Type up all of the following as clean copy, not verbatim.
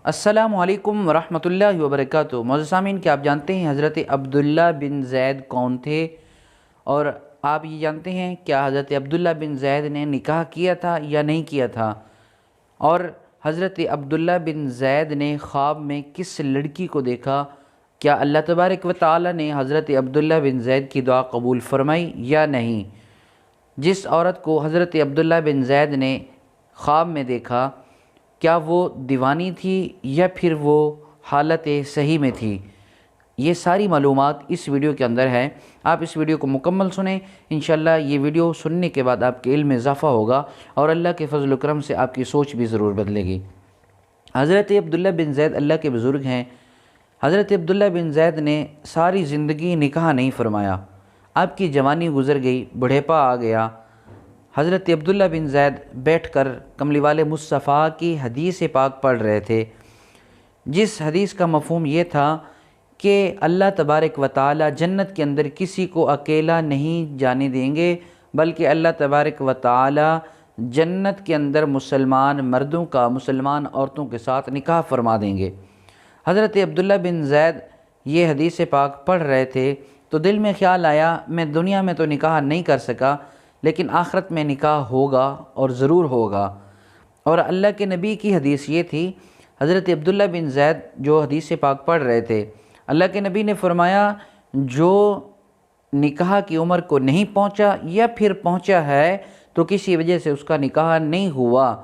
السلام علیکم ورحمۃ اللہ وبرکاتہ۔ معزز سامعین، کیا آپ جانتے ہیں حضرت عبداللہ بن زید کون تھے؟ اور آپ یہ جانتے ہیں کیا حضرت عبداللہ بن زید نے نکاح کیا تھا یا نہیں کیا تھا؟ اور حضرت عبداللہ بن زید نے خواب میں کس لڑکی کو دیکھا؟ کیا اللہ تبارک و تعالی نے حضرت عبداللہ بن زید کی دعا قبول فرمائی یا نہیں؟ جس عورت کو حضرت عبداللہ بن زید نے خواب میں دیکھا، کیا وہ دیوانی تھی یا پھر وہ حالت صحیح میں تھی؟ یہ ساری معلومات اس ویڈیو کے اندر ہے۔ آپ اس ویڈیو کو مکمل سنیں، انشاءاللہ یہ ویڈیو سننے کے بعد آپ کے علم میں اضافہ ہوگا اور اللہ کے فضل و کرم سے آپ کی سوچ بھی ضرور بدلے گی۔ حضرت عبداللہ بن زید اللہ کے بزرگ ہیں۔ حضرت عبداللہ بن زید نے ساری زندگی نکاح نہیں فرمایا۔ آپ کی جوانی گزر گئی، بڑھیپا آ گیا۔ حضرت عبداللہ بن زید بیٹھ کر کملی والے مصطفیٰ کی حدیث پاک پڑھ رہے تھے، جس حدیث کا مفہوم یہ تھا کہ اللہ تبارک و تعالی جنت کے اندر کسی کو اکیلا نہیں جانے دیں گے، بلکہ اللہ تبارک و تعالی جنت کے اندر مسلمان مردوں کا مسلمان عورتوں کے ساتھ نکاح فرما دیں گے۔ حضرت عبداللہ بن زید یہ حدیث پاک پڑھ رہے تھے تو دل میں خیال آیا، میں دنیا میں تو نکاح نہیں کر سکا، لیکن آخرت میں نکاح ہوگا اور ضرور ہوگا۔ اور اللہ کے نبی کی حدیث یہ تھی، حضرت عبداللہ بن زید جو حدیث پاک پڑھ رہے تھے، اللہ کے نبی نے فرمایا جو نکاح کی عمر کو نہیں پہنچا یا پھر پہنچا ہے تو کسی وجہ سے اس کا نکاح نہیں ہوا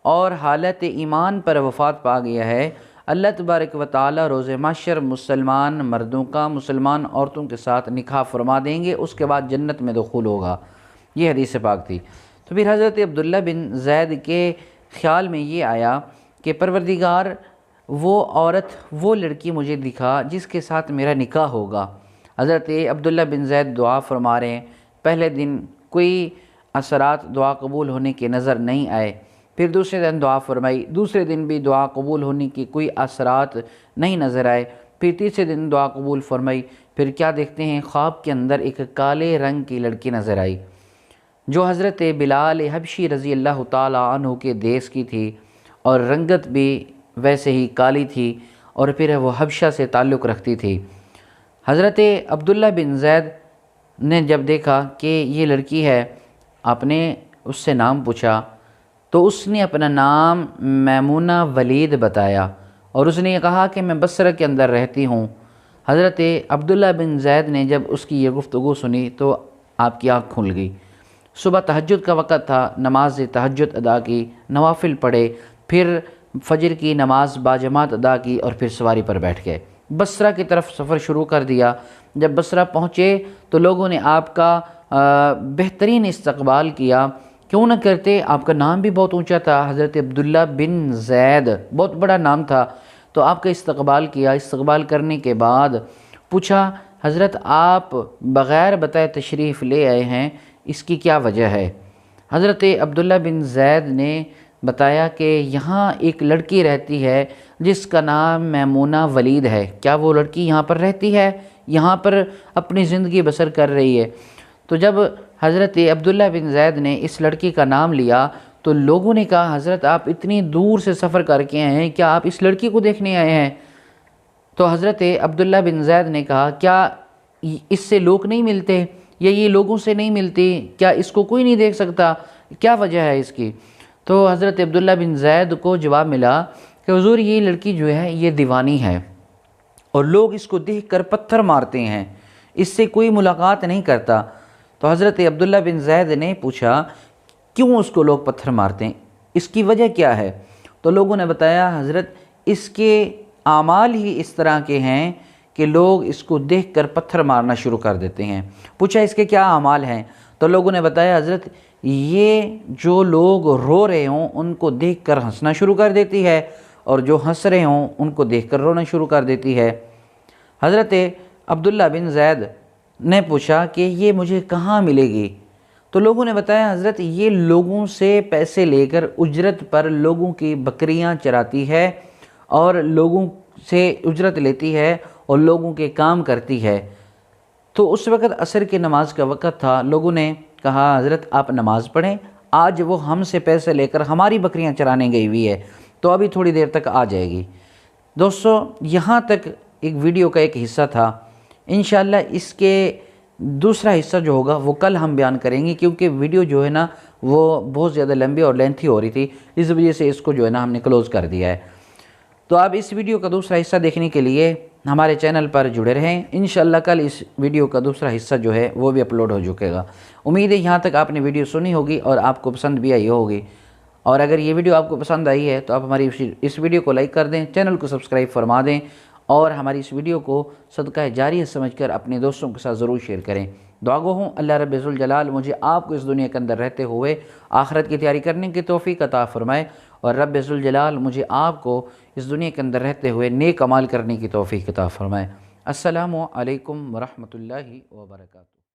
اور حالت ایمان پر وفات پا گیا ہے، اللہ تبارک و تعالی روز محشر مسلمان مردوں کا مسلمان عورتوں کے ساتھ نکاح فرما دیں گے، اس کے بعد جنت میں دخول ہوگا۔ یہ حدیث پاک تھی۔ تو پھر حضرت عبداللہ بن زید کے خیال میں یہ آیا کہ پروردگار وہ عورت وہ لڑکی مجھے دکھا جس کے ساتھ میرا نکاح ہوگا۔ حضرت عبداللہ بن زید دعا فرما رہے ہیں، پہلے دن کوئی اثرات دعا قبول ہونے کے نظر نہیں آئے، پھر دوسرے دن دعا فرمائی، دوسرے دن بھی دعا قبول ہونے کی کوئی اثرات نہیں نظر آئے، پھر تیسرے دن دعا قبول فرمائی، پھر کیا دیکھتے ہیں خواب کے اندر ایک کالے رنگ کی لڑکی نظر آئی جو حضرت بلال حبشی رضی اللہ تعالی عنہ کے دیس کی تھی اور رنگت بھی ویسے ہی کالی تھی اور پھر وہ حبشہ سے تعلق رکھتی تھی۔ حضرت عبداللہ بن زید نے جب دیکھا کہ یہ لڑکی ہے، آپ نے اس سے نام پوچھا تو اس نے اپنا نام میمونہ ولید بتایا اور اس نے یہ کہا کہ میں بصرہ کے اندر رہتی ہوں۔ حضرت عبداللہ بن زید نے جب اس کی یہ گفتگو سنی تو آپ کی آنکھ کھل گئی۔ صبح تہجد کا وقت تھا، نماز تہجد ادا کی، نوافل پڑھے، پھر فجر کی نماز باجماعت ادا کی اور پھر سواری پر بیٹھ گئے، بصرہ کی طرف سفر شروع کر دیا۔ جب بصرہ پہنچے تو لوگوں نے آپ کا بہترین استقبال کیا، کیوں نہ کرتے، آپ کا نام بھی بہت اونچا تھا، حضرت عبداللہ بن زید بہت بڑا نام تھا، تو آپ کا استقبال کیا۔ استقبال کرنے کے بعد پوچھا، حضرت آپ بغیر بتائے تشریف لے آئے ہیں، اس کی کیا وجہ ہے؟ حضرت عبداللہ بن زید نے بتایا کہ یہاں ایک لڑکی رہتی ہے جس کا نام میمونہ ولید ہے، کیا وہ لڑکی یہاں پر رہتی ہے، یہاں پر اپنی زندگی بسر کر رہی ہے؟ تو جب حضرت عبداللہ بن زید نے اس لڑکی کا نام لیا تو لوگوں نے کہا، حضرت آپ اتنی دور سے سفر کر کے آئے ہیں، کیا آپ اس لڑکی کو دیکھنے آئے ہیں؟ تو حضرت عبداللہ بن زید نے کہا، کیا اس سے لوگ نہیں ملتے یا یہ لوگوں سے نہیں ملتی، کیا اس کو کوئی نہیں دیکھ سکتا، کیا وجہ ہے اس کی؟ تو حضرت عبداللہ بن زید کو جواب ملا کہ حضور یہ لڑکی جو ہے یہ دیوانی ہے اور لوگ اس کو دیکھ کر پتھر مارتے ہیں، اس سے کوئی ملاقات نہیں کرتا۔ تو حضرت عبداللہ بن زید نے پوچھا کیوں اس کو لوگ پتھر مارتے ہیں، اس کی وجہ کیا ہے؟ تو لوگوں نے بتایا، حضرت اس کے اعمال ہی اس طرح کے ہیں کہ لوگ اس کو دیکھ کر پتھر مارنا شروع کر دیتے ہیں۔ پوچھا اس کے کیا اعمال ہیں؟ تو لوگوں نے بتایا، حضرت یہ جو لوگ رو رہے ہوں ان کو دیکھ کر ہنسنا شروع کر دیتی ہے اور جو ہنس رہے ہوں ان کو دیکھ کر رونا شروع کر دیتی ہے۔ حضرت عبداللہ بن زید نے پوچھا کہ یہ مجھے کہاں ملے گی؟ تو لوگوں نے بتایا، حضرت یہ لوگوں سے پیسے لے کر اجرت پر لوگوں کی بکریاں چراتی ہے اور لوگوں سے اجرت لیتی ہے اور لوگوں کے کام کرتی ہے۔ تو اس وقت عصر کی نماز کا وقت تھا، لوگوں نے کہا، حضرت آپ نماز پڑھیں، آج وہ ہم سے پیسے لے کر ہماری بکریاں چرانے گئی ہوئی ہے تو ابھی تھوڑی دیر تک آ جائے گی۔ دوستو یہاں تک ایک ویڈیو کا ایک حصہ تھا، انشاءاللہ اس کے دوسرا حصہ جو ہوگا وہ کل ہم بیان کریں گے، کیونکہ ویڈیو جو ہے نا وہ بہت زیادہ لمبی اور لینتھی ہو رہی تھی، اس وجہ سے اس کو جو ہے نا ہم نے کلوز کر دیا ہے۔ تو آپ اس ویڈیو کا دوسرا حصہ دیکھنے کے لیے ہمارے چینل پر جڑے رہیں، انشاءاللہ کل اس ویڈیو کا دوسرا حصہ جو ہے وہ بھی اپلوڈ ہو چکے گا۔ امید ہے یہاں تک آپ نے ویڈیو سنی ہوگی اور آپ کو پسند بھی آئی ہوگی، اور اگر یہ ویڈیو آپ کو پسند آئی ہے تو آپ ہماری اس ویڈیو کو لائک کر دیں، چینل کو سبسکرائب فرما دیں، اور ہماری اس ویڈیو کو صدقہ جاریہ سمجھ کر اپنے دوستوں کے ساتھ ضرور شیئر کریں۔ دعا گو ہوں اللہ رب ذوالجلال مجھے آپ کو اس دنیا کے اندر رہتے ہوئے آخرت کی تیاری کرنے کی توفیق عطا فرمائے، اور رب ذوالجلال مجھے آپ کو اس دنیا کے اندر رہتے ہوئے نیک اعمال کرنے کی توفیق عطا فرمائے۔ السلام علیکم ورحمۃ اللہ وبرکاتہ۔